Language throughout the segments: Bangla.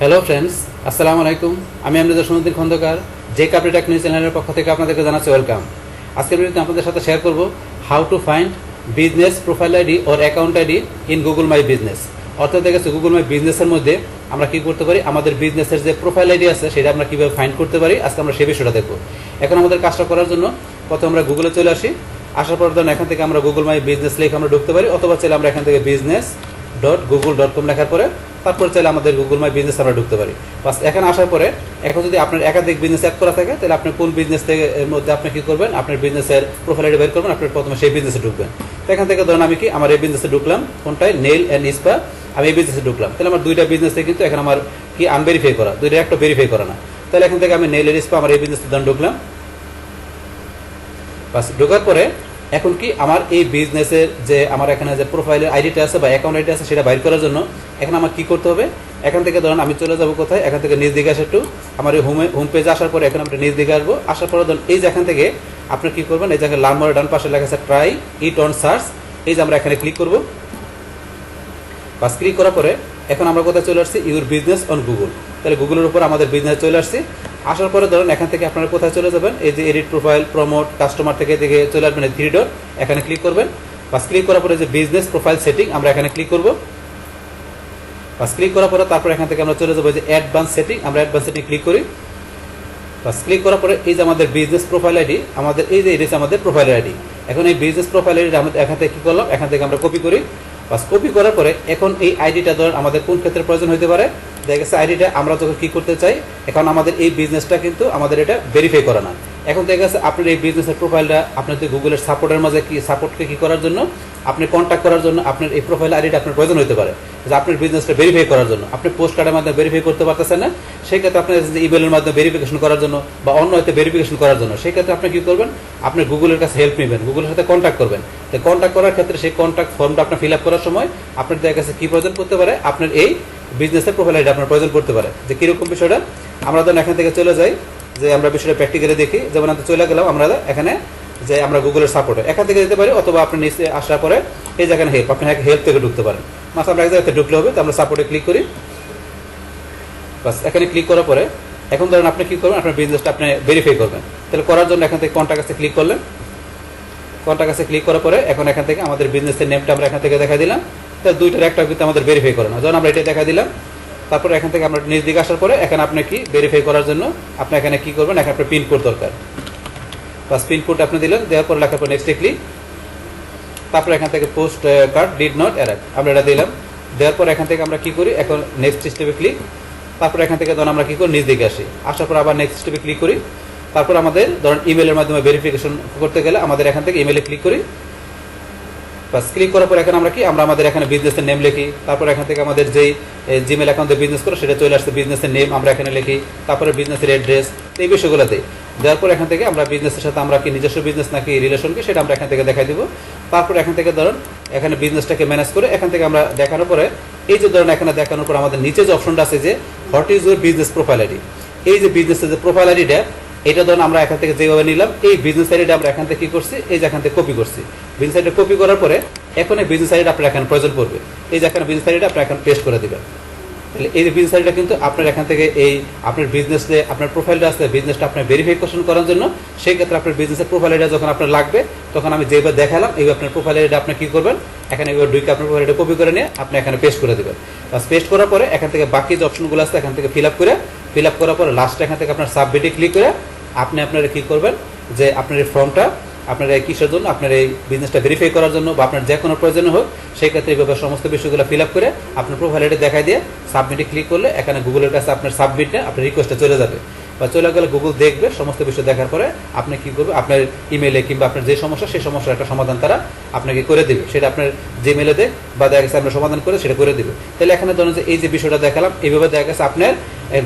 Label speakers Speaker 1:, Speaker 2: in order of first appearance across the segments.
Speaker 1: হ্যালো ফ্রেন্ডস, আসসালামু আলাইকুম। আমি আপনাদের সুমন্দির খন্দকার যে কাপড়ি টেক নিউজ চ্যানেলের পক্ষ থেকে আপনাদেরকে জানাচ্ছি ওয়েলকাম। আজকের ভিডিওতে আপনাদের সাথে শেয়ার করব how to find business profile ID or account ID in Google my business. অর্থাৎ দেখা যাচ্ছে গুগল মাই বিজনেসের মধ্যে আমরা কী করতে পারি, আমাদের বিজনেসের যে প্রোফাইল আইডি আছে সেটা আমরা কীভাবে ফাইন্ড করতে পারি, আজকে আমরা সেই বিষয়টা দেখব। এখন আমাদের কাজটা করার জন্য প্রথমে আমরা গুগলে চলে আসি। আসার পর ধরুন এখান থেকে আমরা গুগল মাই বিজনেস লিখে আমরা ঢুকতে পারি, অথবা চাইলে আমরা এখান থেকে business.google.com লেখার পরে তারপর চাইলে আমাদের গুগল মাই বিজনেস আমরা ঢুকতে পারি। বাস এখানে আসার পরে এখন যদি আপনার একাধিক বিজনেস অ্যাড করা থাকে, তাহলে আপনি কোন বিজনেস থেকে এর মধ্যে আপনি কী করবেন, আপনার বিজনেসের প্রোফাইল আইডি বের করবেন, আপনি প্রথমে সেই বিজনেসে ঢুকবেন। তো এখান থেকে ধরুন আমি কি আমার এই বিজনেসে ঢুকলাম, কোনটায় নেইল অ্যান্ড স্পা, আমি এই বিজনেসে ঢুকলাম। তাহলে আমার দুইটা বিজনেসে কিন্তু এখন আমার কি আনভেরিফাই করা, দুইটা একটা ভেরিফাই করা না। তাহলে এখান থেকে আমি নেইল অ্যান্ড স্পা আমার এই বিজনেসে ধরুন ঢুকলাম। বাস ঢোকার পরে এখন কি আমার এই বিজনেসের যে আমার এখানে যে প্রোফাইলের আইডিটা আছে বা অ্যাকাউন্ট আইডি আছে সেটা বাইর করার জন্য এখন আমার কী করতে হবে, এখান থেকে ধরুন আমি চলে যাবো কোথায়, এখান থেকে নিজ দিকে আসে একটু আমার এই হোম পেজে আসার পরে এখন আমরা নিজ দিকে আসবো। আসার পরে ধরুন এই যে এখান থেকে আপনি কী করবেন, এই জায়গায় লাল মোড়ের ডান পাশে লেখা আছে ট্রাই ইট অন সার্চ, এই যে আমরা এখানে ক্লিক করবো। বাস ক্লিক করার পরে এখন আমরা কোথায় চলে আসছি, ইউর বিজনেস অন গুগল। তাহলে গুগলের উপর আমাদের বিজনেস চলে আসছে। আসার পরে ধরুন এখান থেকে আপনারা কোথায় চলে যাবেন, এই যে এডিট প্রোফাইল প্রমোট কাস্টমার থেকে দিকে চলে আসবেন, 3 ডট এখানে ক্লিক করবেন। বাস ক্লিক করার পরে যে বিজনেস প্রোফাইল সেটিং আমরা এখানে ক্লিক করব। বাস ক্লিক করার পরে তারপর এখান থেকে আমরা চলে যাবো যে অ্যাডভান্স সেটিং, আমরা অ্যাডভান্স সেটিং ক্লিক করি। বাস ক্লিক করার পরে এই যে আমাদের বিজনেস প্রোফাইল আইডি, আমাদের এই যে এটা আমাদের প্রোফাইল আইডি। এখন এই বিজনেস প্রোফাইল আইডি আমাদের এখান থেকে কী করলাম, এখান থেকে আমরা কপি করি। বাস কপি করার পরে এখন এই আইডিটা ধর আমাদের কোন ক্ষেত্রে প্রয়োজন হতে পারে, দেখা গেছে আইডিটা আমরা যখন কী করতে চাই, এখন আমাদের এই বিজনেসটা কিন্তু আমাদের এটা ভেরিফাই করা না। এখন দেখা গেছে আপনার এই বিজনেসের প্রোফাইলটা আপনার যে গুগলের সাপোর্টের মাঝে কি সাপোর্টকে কী করার জন্য, আপনি কন্ট্যাক্ট করার জন্য আপনার এই প্রোফাইল আইডিটা আপনার প্রয়োজন হতে পারে, যে আপনার বিজনেসটা ভেরিফাই করার জন্য আপনি পোস্ট কার্ডের মাধ্যমে ভেরিফাই করতে পারতেছেন না, সেই ক্ষেত্রে আপনার ইমেলের মাধ্যমে ভেরিফিকেশন করার জন্য বা অন্য হয়তো ভেরিফিকেশন করার জন্য, সেই ক্ষেত্রে আপনি কী করবেন, আপনি গুগলের কাছে হেল্প নেবেন, গুগলের সাথে কন্ট্যাক্ট করবেন। তো কন্ট্যাক্ট করার ক্ষেত্রে সেই কন্ট্যাক্ট ফর্মটা আপনার ফিল আপ করার সময় আপনার দেখা গেছে কী প্রয়োজন করতে পারে, আপনার এই বিজনেসের প্রোফাইল আইডি আপনার প্রয়োজন করতে পারে। যে কীরকম বিষয়টা আমরা ধরুন এখান থেকে চলে যাই, যে আমরা বিষয়টা প্র্যাকটিক্যালি দেখি। যেমন আমরা চলে গেলাম আমরা এখানে যে আমরা গুগলের সাপোর্টে এখান থেকে যেতে পারি, অথবা আপনি নিচে আসার পরে এই যেখানে হেল্প, আপনি হেল্প থেকে ঢুকতে পারেন। মাত্র আমরা এক জায়গাতে ঢুকলে হবে, তো আমরা সাপোর্টে ক্লিক করি। বাস এখানে ক্লিক করার পরে এখন ধরেন আপনি কী করবেন, আপনার বিজনেসটা আপনি ভেরিফাই করবেন। তাহলে করার জন্য এখান থেকে কন্ট্যাক্ট কাছে ক্লিক করলেন। কন্ট্যাক্ট কাছে ক্লিক করার পরে এখন এখান থেকে আমাদের বিজনেসের নেমটা আমরা এখান থেকে দেখা দিলাম। তাহলে দুইটার একটা কিন্তু আমাদের ভেরিফাই করে না, যখন আমরা এটা দেখা দিলাম তারপরে এখান থেকে আমরা নিজ দিকে আসার পরে এখন আপনি কি ভেরিফাই করার জন্য আপনি এখানে কী করবেন, এখানে আপনার পিনকোড দরকার। বাস পিনকোড আপনি দিলেন, দেওয়ার পর লেখার পর নেক্সটে ক্লিক। তারপরে এখান থেকে post card did not arrive আমরা এটা দিলাম। দেওয়ার পর এখান থেকে আমরা কী করি, এখন নেক্সট স্টেপে ক্লিক। তারপরে এখান থেকে ধরুন আমরা কী করি, নিজ দিকে আসি। আসার পর আবার নেক্সট স্টেপে ক্লিক করি। তারপর আমাদের ধরুন ইমেলের মাধ্যমে ভেরিফিকেশন করতে গেলে আমাদের এখান থেকে ইমেলে ক্লিক করি। বাস ক্লিক করার পর এখন আমরা কি, আমরা আমাদের এখানে বিজনেসের নেম লিখি। তারপর এখান থেকে আমাদের যেই জিমেল অ্যাকাউন্টে বিজনেস করে সেটা চলে আসছে, বিজনেসের নেম আমরা এখানে লিখি। তারপরে বিজনেসের অ্যাড্রেস, এই বিষয়গুলো দিই। দেওয়ার পর এখান থেকে আমরা বিজনেসের সাথে আমরা কি নিজস্ব বিজনেস নাকি রিলেশনকে সেটা আমরা এখান থেকে দেখাই দিব। তারপর এখান থেকে ধরুন এখানে বিজনেসটাকে ম্যানেজ করে এখান থেকে আমরা দেখানোর পরে এই যে ধরুন এখানে দেখানোর পর আমাদের নিচে যে অপশনটা আছে যে what is your business profile ID, এই যে বিজনেসের যে প্রোফাইল আইডিটা এটা ধরুন আমরা এখান থেকে যেভাবে নিলাম, এই বিজনেস আইডিটা আমরা এখান থেকে কী করছি, এই যে এখান থেকে কপি করছি। বিজনেস আইডিটা কপি করার পরে এখন এই বিজনেস আইডিটা আপনার এখানে প্রয়োজন পড়বে, এই যে এখানে বিজনেস আইডিটা আপনি এখন পেস্ট করে দেবেন। তাহলে এই যে বিজনেস আইডিটা কিন্তু আপনার এখান থেকে এই আপনার বিজনেসে আপনার প্রোফাইলটা আছে, বিজনেসটা আপনার ভেরিফিকেশন করার জন্য, সেই ক্ষেত্রে আপনার বিজনেসের প্রোফাইল আইডিটা যখন আপনার লাগবে তখন আমি যেভাবে দেখালাম এইভাবে আপনার প্রোফাইল আইডিটা আপনি কী করবেন, এখানে এইভাবে ঢুকে আপনার প্রোফাইল আইডিটা কপি করে নিয়ে আপনি এখানে পেস্ট করে দেবেন। বাস পেস্ট করার পরে এখান থেকে বাকি যে অপশনগুলো আছে এখান থেকে ফিল আপ করার পরে লাস্টে এখান থেকে আপনার সাবমিটে ক্লিক করে আপনি আপনারা কী করবেন, যে আপনার এই ফর্মটা আপনার এই কিসের জন্য, আপনার এই বিজনেসটা ভেরিফাই করার জন্য বা আপনার যে কোনো প্রয়োজন হোক সেই ক্ষেত্রে এইভাবে সমস্ত বিষয়গুলো ফিল আপ করে আপনার প্রোফাইল আইডি দেখাই দিয়ে সাবমিটে ক্লিক করলে এখানে গুগলের কাছে আপনার সাবমিটে আপনার রিকোয়েস্টে চলে যাবে বা চলে গেলে গুগল দেখবে। সমস্ত বিষয় দেখার পরে আপনি কী করবে, আপনার ইমেলে কিংবা আপনার যে সমস্যা সেই সমস্যার একটা সমাধান তারা আপনাকে করে দেবে, সেটা আপনার জিমেলে দেখ বা দেখা গেছে আপনার সমাধান করে সেটা করে দেবে। তাহলে এখানে ধরুন যে এই যে বিষয়টা দেখালাম এইভাবে দেখা গেছে আপনার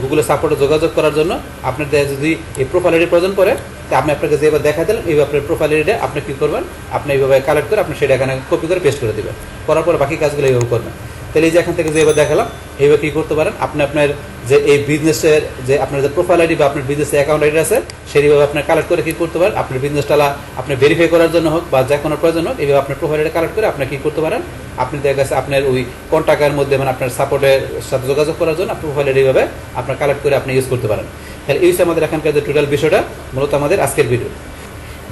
Speaker 1: গুগলের সাপোর্টে যোগাযোগ করার জন্য আপনার যদি এই প্রোফাইল আইডি প্রয়োজন পড়ে, আপনি আপনাকে যেভাবে দেখা দিলেন এইভাবে আপনার প্রোফাইল আইডিটা আপনি কী করবেন, আপনি এইভাবে কালেক্ট করে আপনি সেটা এখানে কপি করে পেস্ট করে দেবেন। করার পর বাকি কাজগুলো এইভাবে করবেন। তাহলে এই যে এখান থেকে যেভাবে দেখালাম এইভাবে কী করতে পারেন, আপনি আপনার যে এই বিজনেসের যে আপনার যে প্রোফাইল আইডি বা আপনার বিজনেসের অ্যাকাউন্ট আইডি আছে সেইভাবে আপনার কালেক্ট করে কি করতে পারেন, আপনার বিজনেসটা আপনি ভেরিফাই করার জন্য হোক বা যে কোনো প্রয়োজন হোক, এইভাবে আপনার প্রোফাইল আইডি কালেক্ট করে আপনি কি করতে পারেন, আপনি দেখা গেছে আপনার ওই কন্ট্যাক্টের মধ্যে মানে আপনার সাপোর্টের সাথে যোগাযোগ করার জন্য আপনার প্রোফাইল আইডি এইভাবে আপনার কালেক্ট করে আপনি ইউজ করতে পারেন। তাহলে এই হচ্ছে আমাদের এখানকার যে টোটাল বিষয়টা, মূলত আমাদের আজকের ভিডিও।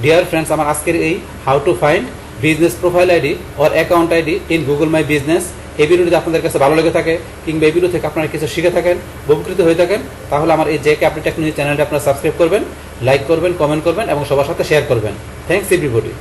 Speaker 1: ডিয়ার ফ্রেন্ডস, আমার আজকের এই how to find business profile ID or account ID in Google my business, এই ভিডিও যদি আপনাদের কাছে ভালো লেগে থাকে কিংবা এই ভিডিও থেকে আপনারা কিছু শিখে থাকেন, উপকৃত হয়ে থাকেন, তাহলে আমার এই জেকে আপনি টেকনোলজি চ্যানেলটা আপনারা সাবস্ক্রাইব করবেন, লাইক করবেন, কমেন্ট করবেন এবং সবার সাথে শেয়ার করবেন। Thanks everybody.